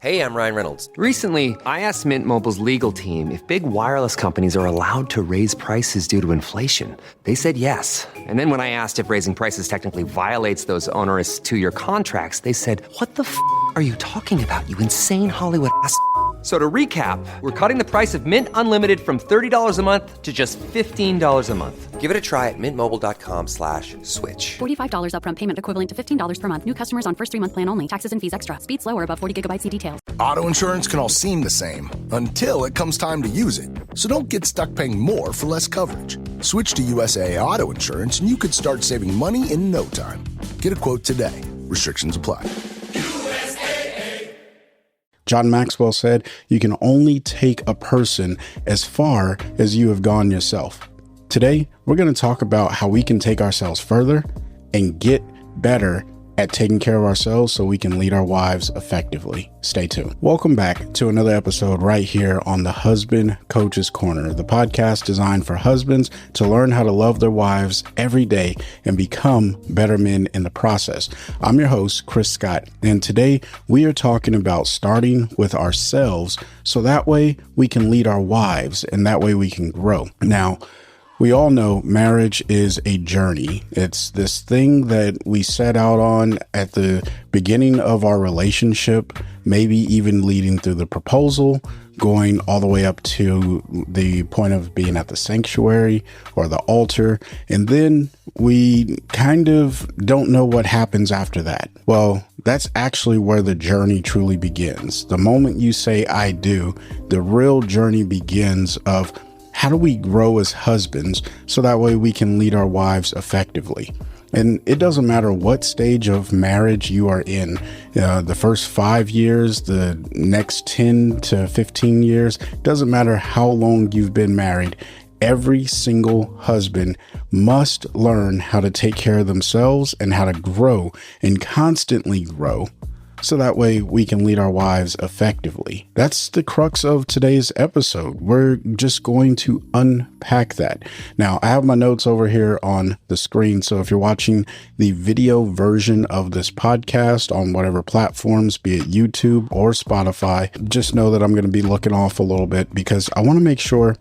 Hey, I'm Ryan Reynolds. Recently, I asked Mint Mobile's legal team if big wireless companies are allowed to raise prices due to inflation. They said yes. And then when I asked if raising prices technically violates those onerous two-year contracts, they said, "What the f*** are you talking about, you insane Hollywood ass?" So to recap, we're cutting the price of Mint Unlimited from $30 a month to just $15 a month. Give it a try at mintmobile.com/switch. $45 upfront payment equivalent to $15 per month. New customers on first 3-month plan only. Taxes and fees extra. Speed slower above 40 gigabytes. See details. Auto insurance can all seem the same until it comes time to use it. So don't get stuck paying more for less coverage. Switch to USAA Auto Insurance and you could start saving money in no time. Get a quote today. Restrictions apply. John Maxwell said, "You can only take a person as far as you have gone yourself." Today, we're going to talk about how we can take ourselves further and get better at taking care of ourselves so we can lead our wives effectively. Stay tuned. Welcome back to another episode right here on the Husband Coach's Corner, the podcast designed for husbands to learn how to love their wives every day and become better men in the process. I'm your host, Chris Scott, and today we are talking about starting with ourselves so that way we can lead our wives and that way we can grow. Now, we all know marriage is a journey. It's this thing that we set out on at the beginning of our relationship, maybe even leading through the proposal, going all the way up to the point of being at the sanctuary or the altar. And then we kind of don't know what happens after that. Well, that's actually where the journey truly begins. The moment you say, "I do," the real journey begins of how do we grow as husbands so that way we can lead our wives effectively? And it doesn't matter what stage of marriage you are in, the first 5 years, the next 10 to 15 years, doesn't matter how long you've been married. Every single husband must learn how to take care of themselves and how to grow and constantly grow so that way we can lead our wives effectively. That's the crux of today's episode. We're just going to unpack that. Now, I have my notes over here on the screen, so if you're watching the video version of this podcast on whatever platforms, be it YouTube or Spotify, just know that I'm going to be looking off a little bit because I want to make sure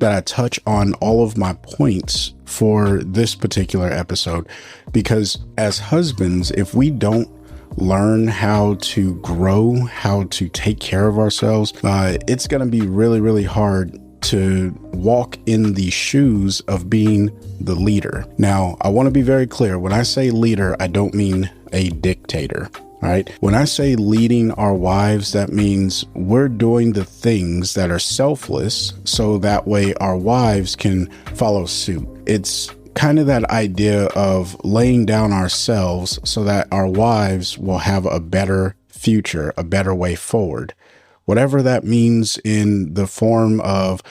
that I touch on all of my points for this particular episode, because as husbands, if we don't learn how to grow, how to take care of ourselves, it's going to be really, really hard to walk in the shoes of being the leader. Now, I want to be very clear. When I say leader, I don't mean a dictator. All right. When I say leading our wives, that means we're doing the things that are selfless so that way our wives can follow suit. It's kind of that idea of laying down ourselves so that our wives will have a better future, a better way forward. Whatever that means in the form of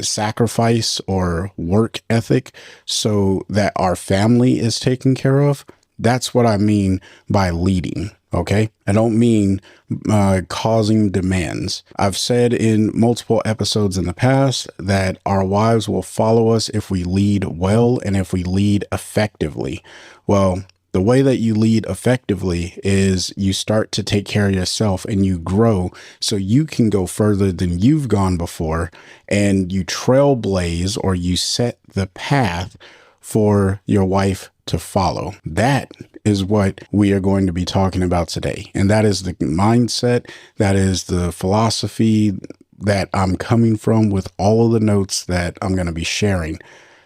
sacrifice or work ethic so that our family is taken care of, that's what I mean by leading. Okay. I don't mean causing demands. I've said in multiple episodes in the past that our wives will follow us if we lead well and if we lead effectively. Well, the way that you lead effectively is you start to take care of yourself and you grow so you can go further than you've gone before, and you trailblaze or you set the path for your wife to follow. That is what we are going to be talking about today. And that is the mindset, that is the philosophy that I'm coming from with all of the notes that I'm going to be sharing.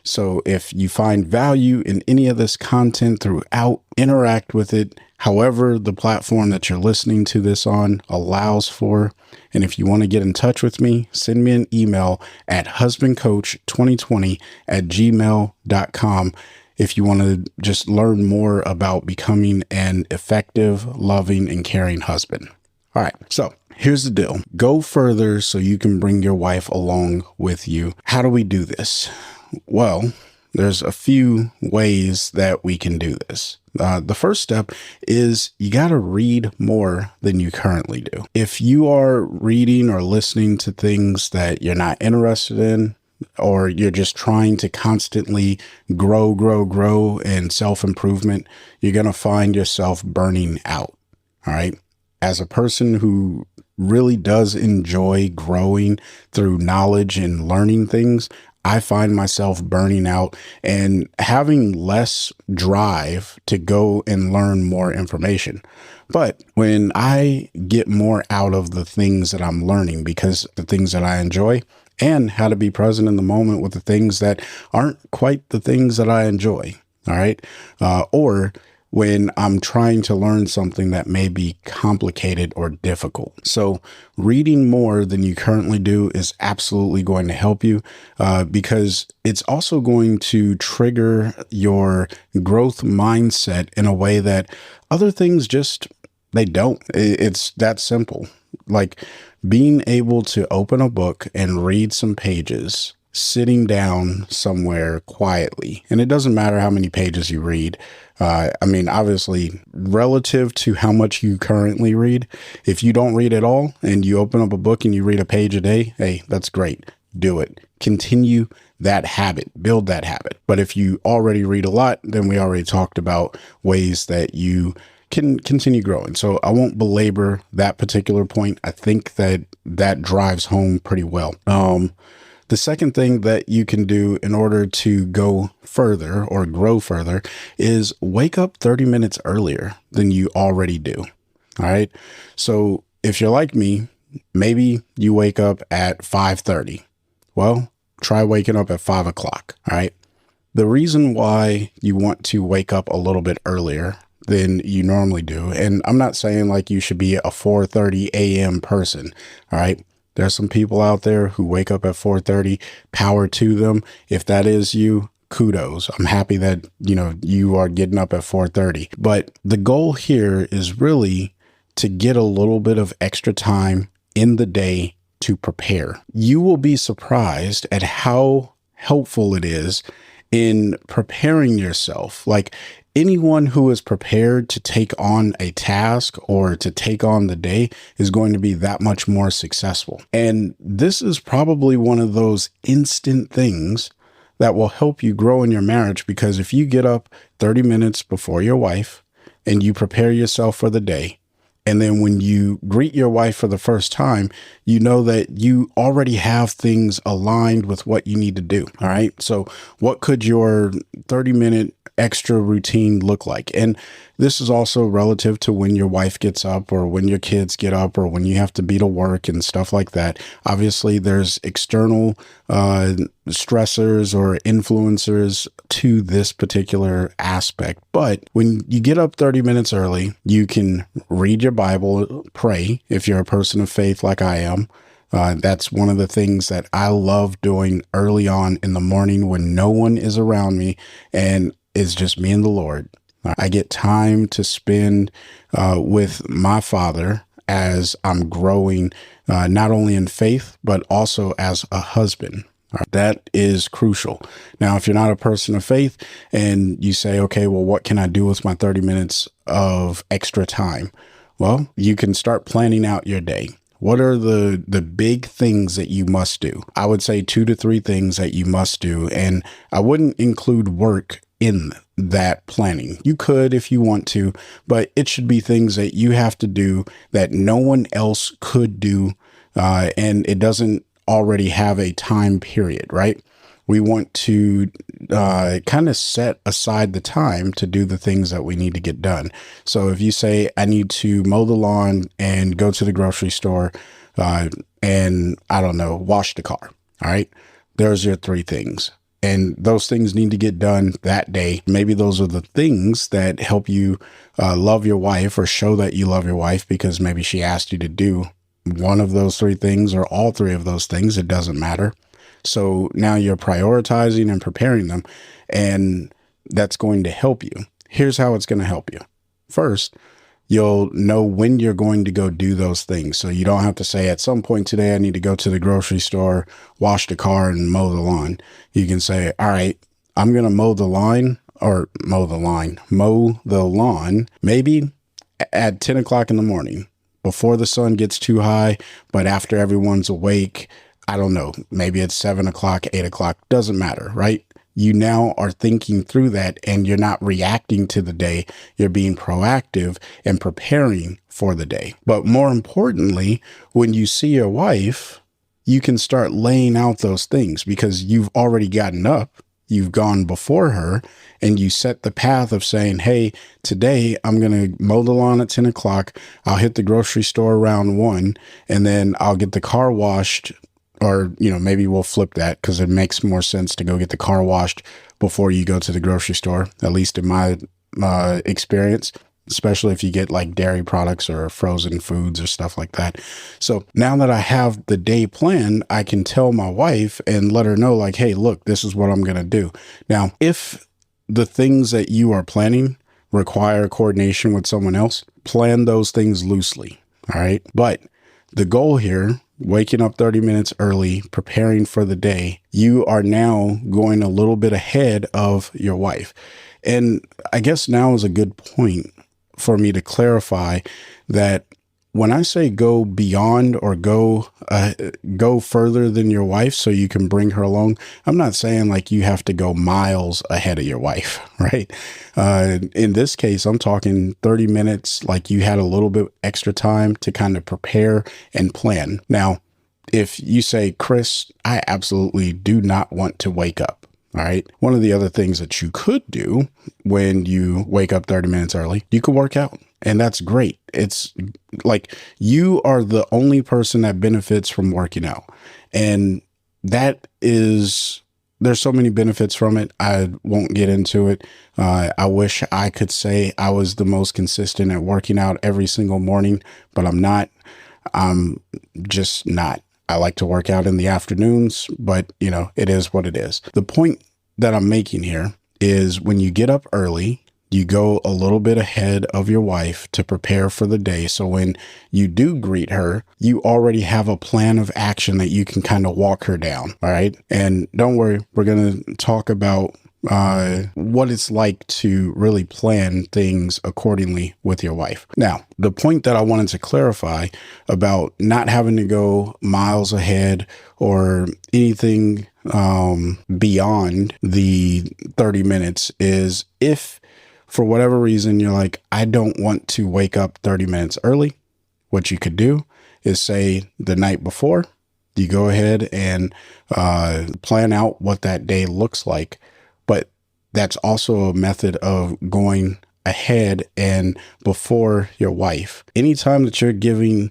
So if you find value in any of this content throughout, interact with it however the platform that you're listening to this on allows for. And if you want to get in touch with me, send me an email at husbandcoach2020@gmail.com. if you want to just learn more about becoming an effective, loving, and caring husband. All right, so here's the deal. Go further so you can bring your wife along with you. How do we do this? Well, there's a few ways that we can do this. The first step is you got to read more than you currently do. If you are reading or listening to things that you're not interested in, or you're just trying to constantly grow in self-improvement, you're going to find yourself burning out. All right. as a person who really does enjoy growing through knowledge and learning things, I find myself burning out and having less drive to go and learn more information. But when I get more out of the things that I'm learning, because the things that I enjoy, and how to be present in the moment with the things that aren't quite the things that I enjoy. All right. Or when I'm trying to learn something that may be complicated or difficult. So reading more than you currently do is absolutely going to help you because it's also going to trigger your growth mindset in a way that other things just, they don't. It's that simple. Like being able to open a book and read some pages, sitting down somewhere quietly. And it doesn't matter how many pages you read. Obviously, relative to how much you currently read, if you don't read at all and you open up a book and you read a page a day, hey, that's great. Do it. Continue that habit, build that habit. But if you already read a lot, then we already talked about ways that you can continue growing. So I won't belabor that particular point. I think that drives home pretty well. The second thing that you can do in order to go further or grow further is wake up 30 minutes earlier than you already do. All right. So if you're like me, maybe you wake up at 5:30. Well, try waking up at 5 o'clock. All right. The reason why you want to wake up a little bit earlier than you normally do, and I'm not saying like you should be a 4:30 a.m. person. All right. There's some people out there who wake up at 4:30, power to them. If that is you, kudos. I'm happy that, you are getting up at 4:30. But the goal here is really to get a little bit of extra time in the day to prepare. You will be surprised at how helpful it is in preparing yourself. Like anyone who is prepared to take on a task or to take on the day is going to be that much more successful. And this is probably one of those instant things that will help you grow in your marriage, because if you get up 30 minutes before your wife and you prepare yourself for the day, and then when you greet your wife for the first time, you know that you already have things aligned with what you need to do. All right. So what could your 30-minute extra routine look like? And this is also relative to when your wife gets up or when your kids get up or when you have to be to work and stuff like that. Obviously, there's external stressors or influencers to this particular aspect. But when you get up 30 minutes early, you can read your Bible, pray if you're a person of faith like I am. That's one of the things that I love doing early on in the morning when no one is around me and it's just me and the Lord. I get time to spend with my Father as I'm growing, not only in faith, but also as a husband. That is crucial. Now, if you're not a person of faith and you say, okay, well, what can I do with my 30 minutes of extra time? Well, you can start planning out your day. What are the big things that you must do? I would say 2 to 3 things that you must do. And I wouldn't include work in that planning. You could if you want to, but it should be things that you have to do that no one else could do. And it doesn't already have a time period, right? We want to kind of set aside the time to do the things that we need to get done. So if you say, I need to mow the lawn and go to the grocery store and I don't know, wash the car. All right. There's your 3 things. And those things need to get done that day. Maybe those are the things that help you love your wife or show that you love your wife because maybe she asked you to do one of those 3 things or all 3 of those things. It doesn't matter. So now you're prioritizing and preparing them, and that's going to help you. Here's how it's going to help you. First, you'll know when you're going to go do those things. So you don't have to say at some point today, I need to go to the grocery store, wash the car and mow the lawn. You can say, all right, I'm going to mow the lawn maybe at 10 o'clock in the morning before the sun gets too high, but after everyone's awake. I don't know, maybe it's 7 o'clock, 8 o'clock, doesn't matter, right? you now are thinking through that and you're not reacting to the day. You're being proactive and preparing for the day. But more importantly, when you see your wife, you can start laying out those things because you've already gotten up, you've gone before her, and you set the path of saying, hey, today I'm going to mow the lawn at 10 o'clock. I'll hit the grocery store around 1, and then I'll get the car washed. Or, maybe we'll flip that because it makes more sense to go get the car washed before you go to the grocery store, at least in my experience, especially if you get like dairy products or frozen foods or stuff like that. So now that I have the day planned, I can tell my wife and let her know like, hey, look, this is what I'm going to do. Now, if the things that you are planning require coordination with someone else, plan those things loosely. All right. But the goal here, waking up 30 minutes early, preparing for the day, you are now going a little bit ahead of your wife. And I guess now is a good point for me to clarify that when I say go beyond or go further than your wife so you can bring her along, I'm not saying like you have to go miles ahead of your wife, right? In this case, I'm talking 30 minutes, like you had a little bit extra time to kind of prepare and plan. Now, if you say, Chris, I absolutely do not want to wake up. All right. One of the other things that you could do when you wake up 30 minutes early, you could work out. And that's great. It's like you are the only person that benefits from working out. And there's so many benefits from it. I won't get into it. I wish I could say I was the most consistent at working out every single morning, but I'm not. I'm just not. I like to work out in the afternoons, but it is what it is. The point that I'm making here is when you get up early, you go a little bit ahead of your wife to prepare for the day. So when you do greet her, you already have a plan of action that you can kind of walk her down. All right. And don't worry, we're going to talk about what it's like to really plan things accordingly with your wife. Now, the point that I wanted to clarify about not having to go miles ahead or anything beyond the 30 minutes is if for whatever reason you're like, I don't want to wake up 30 minutes early, what you could do is say the night before, you go ahead and plan out what that day looks like. But that's also a method of going ahead and before your wife. Anytime that you're giving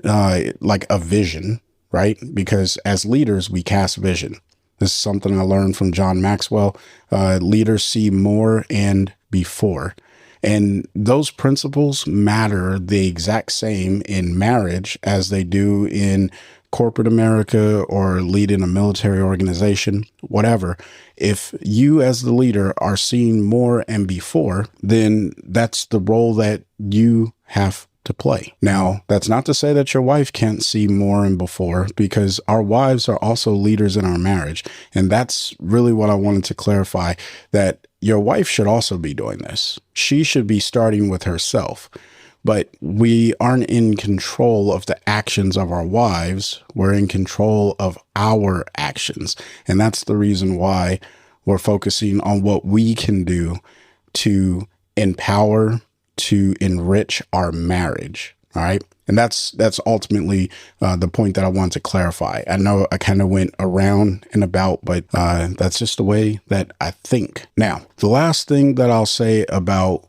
like a vision, right? Because as leaders, we cast vision. This is something I learned from John Maxwell. Leaders see more and before. And those principles matter the exact same in marriage as they do in corporate America or leading a military organization, whatever. If you as the leader are seeing more and before, then that's the role that you have to play. Now, that's not to say that your wife can't see more and before, because our wives are also leaders in our marriage. And that's really what I wanted to clarify, that your wife should also be doing this. She should be starting with herself. But we aren't in control of the actions of our wives. We're in control of our actions. And that's the reason why we're focusing on what we can do to empower, to enrich our marriage. All right. And that's ultimately the point that I want to clarify. I know I kind of went around and about, but that's just the way that I think. Now, the last thing that I'll say about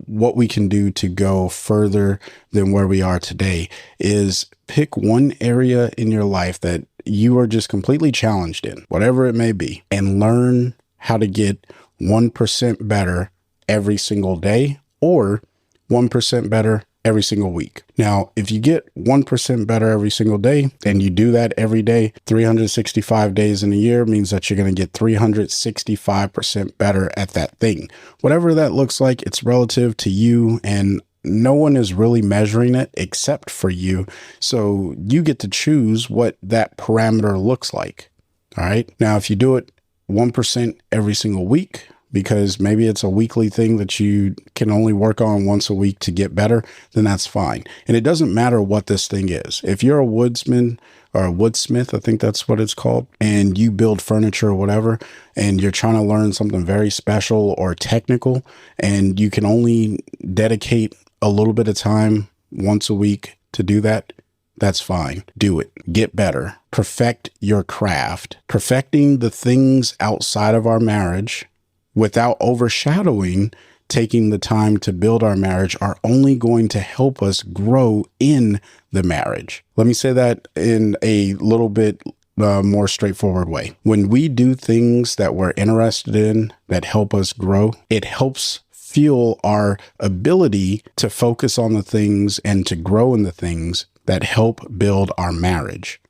what we can do to go further than where we are today is pick one area in your life that you are just completely challenged in, whatever it may be, and learn how to get 1% better every single day or 1% better every single week. Now, if you get 1% better every single day and you do that every day, 365 days in a year means that you're going to get 365% better at that thing. Whatever that looks like, it's relative to you, and no one is really measuring it except for you. So you get to choose what that parameter looks like. All right. Now, if you do it 1% every single week, because maybe it's a weekly thing that you can only work on once a week to get better, then that's fine. And it doesn't matter what this thing is. If you're a woodsman or a woodsmith, I think that's what it's called, and you build furniture or whatever, and you're trying to learn something very special or technical, and you can only dedicate a little bit of time once a week to do that, that's fine. Do it. Get better. Perfect your craft. Perfecting the things outside of our marriage without overshadowing taking the time to build our marriage are only going to help us grow in the marriage. Let me say that in a little bit more straightforward way. When we do things that we're interested in that help us grow, it helps fuel our ability to focus on the things and to grow in the things that help build our marriage,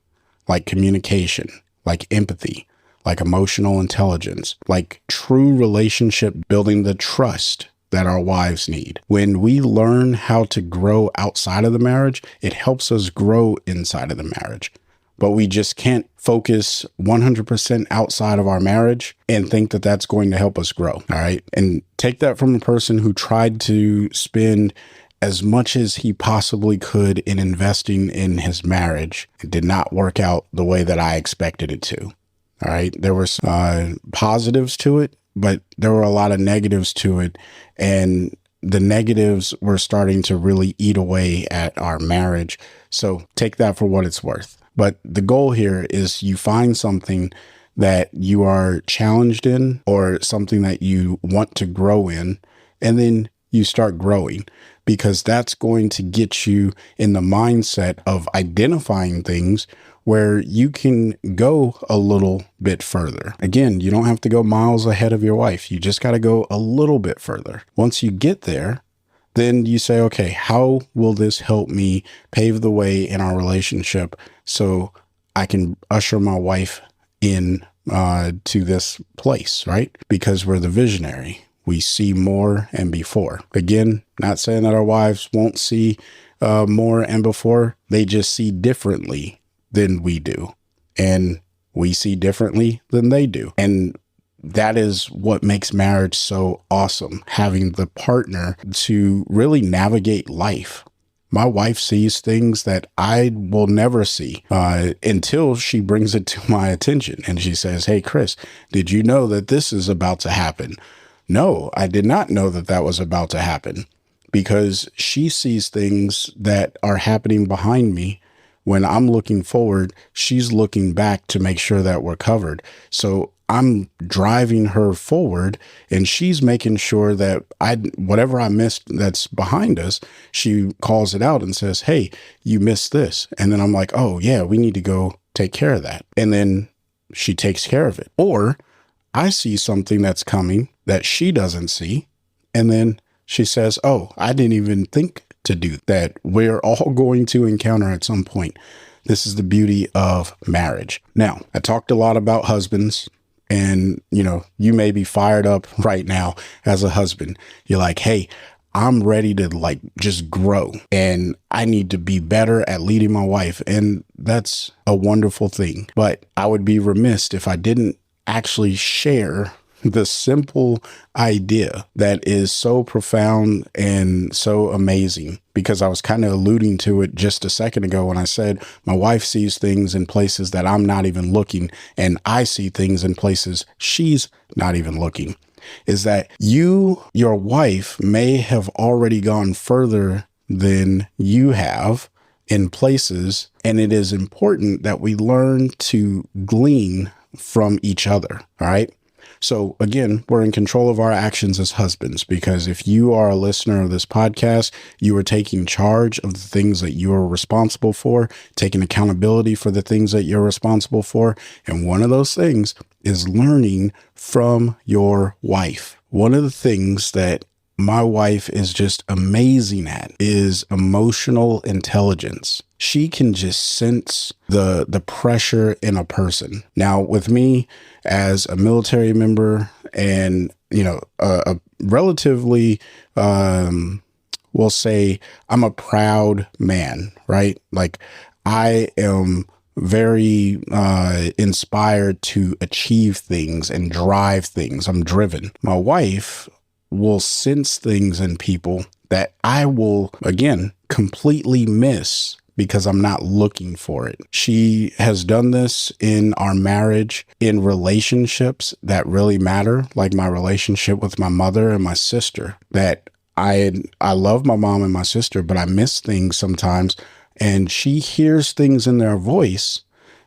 like communication, like empathy, like emotional intelligence, like true relationship building, the trust that our wives need. When we learn how to grow outside of the marriage, it helps us grow inside of the marriage. But we just can't focus 100% outside of our marriage and think that that's going to help us grow. All right. And take that from a person who tried to spend as much as he possibly could in investing in his marriage. It did not work out the way that I expected it to. All right. There were positives to it, but there were a lot of negatives to it. And the negatives were starting to really eat away at our marriage. So take that for what it's worth. But the goal here is you find something that you are challenged in or something that you want to grow in, and then you start growing, because that's going to get you in the mindset of identifying things where you can go a little bit further. Again, you don't have to go miles ahead of your wife. You just got to go a little bit further. Once you get there, then you say, okay, how will this help me pave the way in our relationship so I can usher my wife in to this place, right? Because we're the visionary. We see more and before. Again, not saying that our wives won't see more and before. They just see differently than we do. And we see differently than they do. And that is what makes marriage so awesome, having the partner to really navigate life. My wife sees things that I will never see until she brings it to my attention. And she says, hey, Chris, did you know that this is about to happen? No, I did not know that that was about to happen, because she sees things that are happening behind me. When I'm looking forward, she's looking back to make sure that we're covered. So I'm driving her forward, and she's making sure that whatever I missed that's behind us, she calls it out and says, hey, you missed this. And then I'm like, oh yeah, we need to go take care of that. And then she takes care of it. Or I see something that's coming that she doesn't see. And then she says, oh, I didn't even think to do that. We're all going to encounter at some point. This is the beauty of marriage. Now, I talked a lot about husbands, and you may be fired up right now as a husband. You're like, hey, I'm ready to just grow, and I need to be better at leading my wife. And that's a wonderful thing. But I would be remiss if I didn't actually share the simple idea that is so profound and so amazing, because I was kind of alluding to it just a second ago when I said my wife sees things in places that I'm not even looking, and I see things in places she's not even looking. Is that your wife may have already gone further than you have in places, and it is important that we learn to glean from each other. All right. So again, we're in control of our actions as husbands, because if you are a listener of this podcast, you are taking charge of the things that you are responsible for, taking accountability for the things that you're responsible for. And one of those things is learning from your wife. One of the things that my wife is just amazing at is emotional intelligence. She can just sense the pressure in a person. Now, with me as a military member and, a relatively, we'll say I'm a proud man, right? Like I am very inspired to achieve things and drive things. I'm driven. My wife will sense things in people that I will, again, completely miss because I'm not looking for it. She has done this in our marriage, in relationships that really matter, like my relationship with my mother and my sister, that I love my mom and my sister, but I miss things sometimes. And she hears things in their voice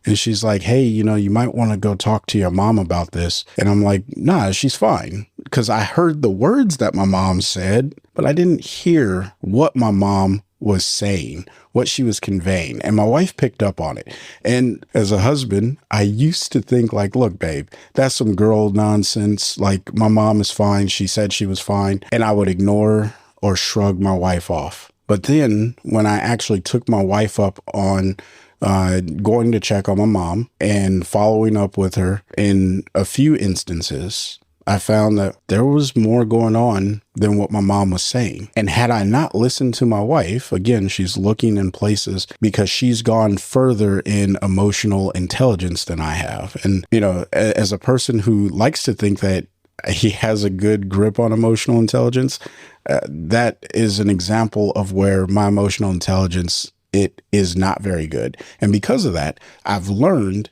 and she's like, hey, you might want to go talk to your mom about this. And I'm like, nah, she's fine. Because I heard the words that my mom said, but I didn't hear what my mom was saying, what she was conveying. And my wife picked up on it. And as a husband, I used to think like, look, babe, that's some girl nonsense. Like, my mom is fine. She said she was fine. And I would ignore or shrug my wife off. But then when I actually took my wife up on going to check on my mom and following up with her in a few instances, I found that there was more going on than what my mom was saying. And had I not listened to my wife, again, she's looking in places because she's gone further in emotional intelligence than I have. And, as a person who likes to think that he has a good grip on emotional intelligence, that is an example of where my emotional intelligence, it is not very good. And because of that, I've learned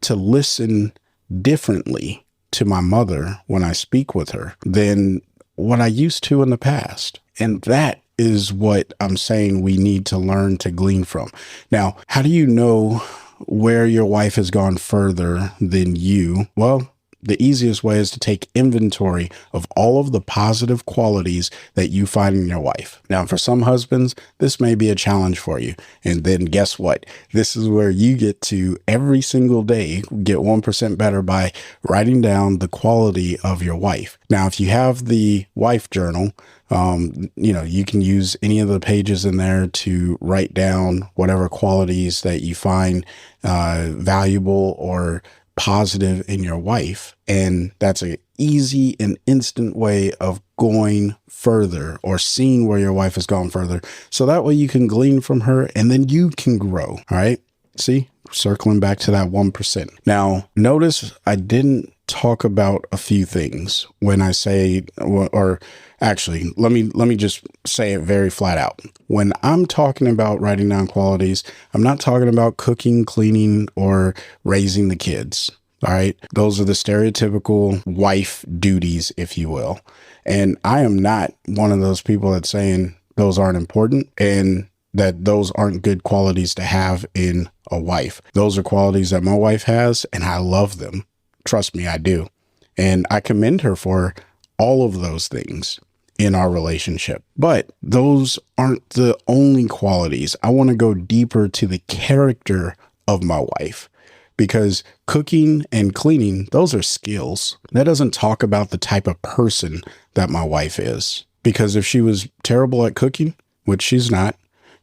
to listen differently to my mother when I speak with her than what I used to in the past. And that is what I'm saying we need to learn to glean from. Now, how do you know where your wife has gone further than you? Well, the easiest way is to take inventory of all of the positive qualities that you find in your wife. Now, for some husbands, this may be a challenge for you. And then guess what? This is where you get to every single day get 1% better by writing down the quality of your wife. Now, if you have the wife journal, you can use any of the pages in there to write down whatever qualities that you find valuable or positive in your wife. And that's an easy and instant way of going further or seeing where your wife has gone further. So that way you can glean from her and then you can grow. All right. See, circling back to that 1%. Now, notice I didn't talk about a few things when I say, or actually, let me just say it very flat out. When I'm talking about writing down qualities, I'm not talking about cooking, cleaning, or raising the kids. All right. Those are the stereotypical wife duties, if you will. And I am not one of those people that's saying those aren't important and that those aren't good qualities to have in a wife. Those are qualities that my wife has, and I love them. Trust me, I do. And I commend her for all of those things in our relationship. But those aren't the only qualities. I want to go deeper to the character of my wife, because cooking and cleaning, those are skills. That doesn't talk about the type of person that my wife is. Because if she was terrible at cooking, which she's not,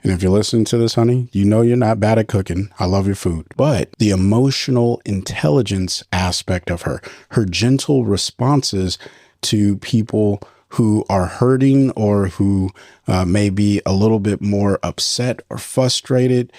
and if you're listening to this, honey, you know you're not bad at cooking. I love your food. But the emotional intelligence aspect of her gentle responses to people who are hurting or who may be a little bit more upset or frustrated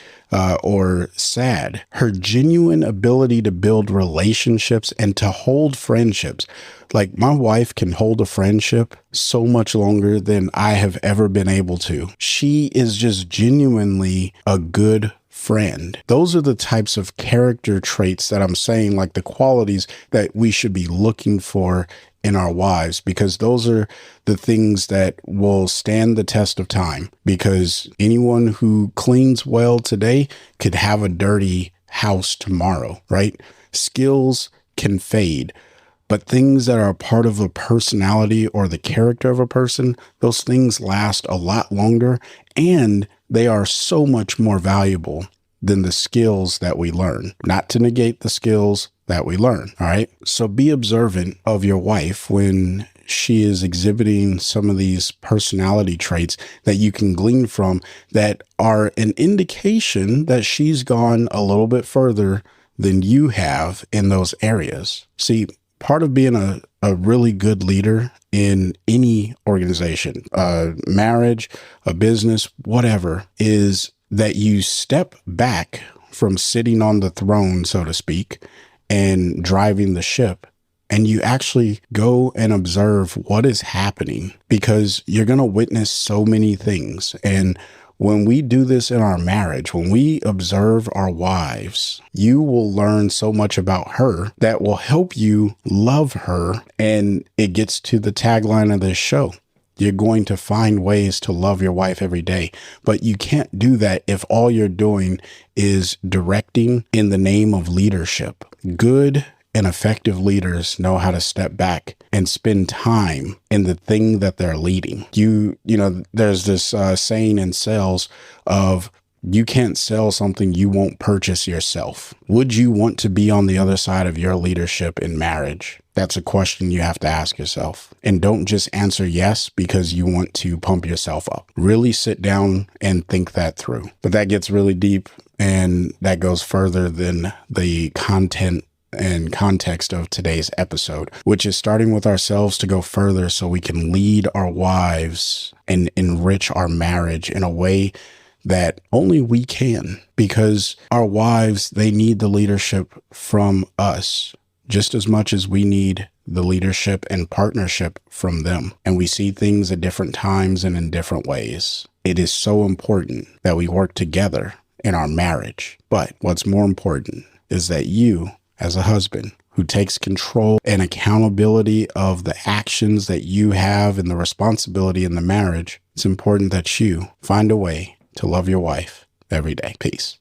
or sad, her genuine ability to build relationships and to hold friendships. Like, my wife can hold a friendship so much longer than I have ever been able to. She is just genuinely a good friend. Those are the types of character traits that I'm saying, like the qualities that we should be looking for in our wives, because those are the things that will stand the test of time. Because anyone who cleans well today could have a dirty house tomorrow, right? Skills can fade, but things that are a part of a personality or the character of a person, those things last a lot longer, and they are so much more valuable than the skills that we learn. Not to negate the skills that we learn. All right. So be observant of your wife when she is exhibiting some of these personality traits that you can glean from that are an indication that she's gone a little bit further than you have in those areas. See, part of being a really good leader in any organization, a marriage, a business, whatever, is that you step back from sitting on the throne, so to speak, and driving the ship, and you actually go and observe what is happening, because you're going to witness so many things. And when we do this in our marriage, when we observe our wives, you will learn so much about her that will help you love her. And it gets to the tagline of this show. You're going to find ways to love your wife every day, but you can't do that if all you're doing is directing in the name of leadership. Good and effective leaders know how to step back and spend time in the thing that they're leading. You know, there's this saying in sales of, you can't sell something you won't purchase yourself. Would you want to be on the other side of your leadership in marriage? That's a question you have to ask yourself. And don't just answer yes because you want to pump yourself up. Really sit down and think that through. But that gets really deep, and that goes further than the content and context of today's episode, which is starting with ourselves to go further so we can lead our wives and enrich our marriage in a way that only we can, because our wives, they need the leadership from us just as much as we need the leadership and partnership from them. And we see things at different times and in different ways. It is so important that we work together in our marriage. But what's more important is that you, as a husband who takes control and accountability of the actions that you have and the responsibility in the marriage, it's important that you find a way to love your wife every day. Peace.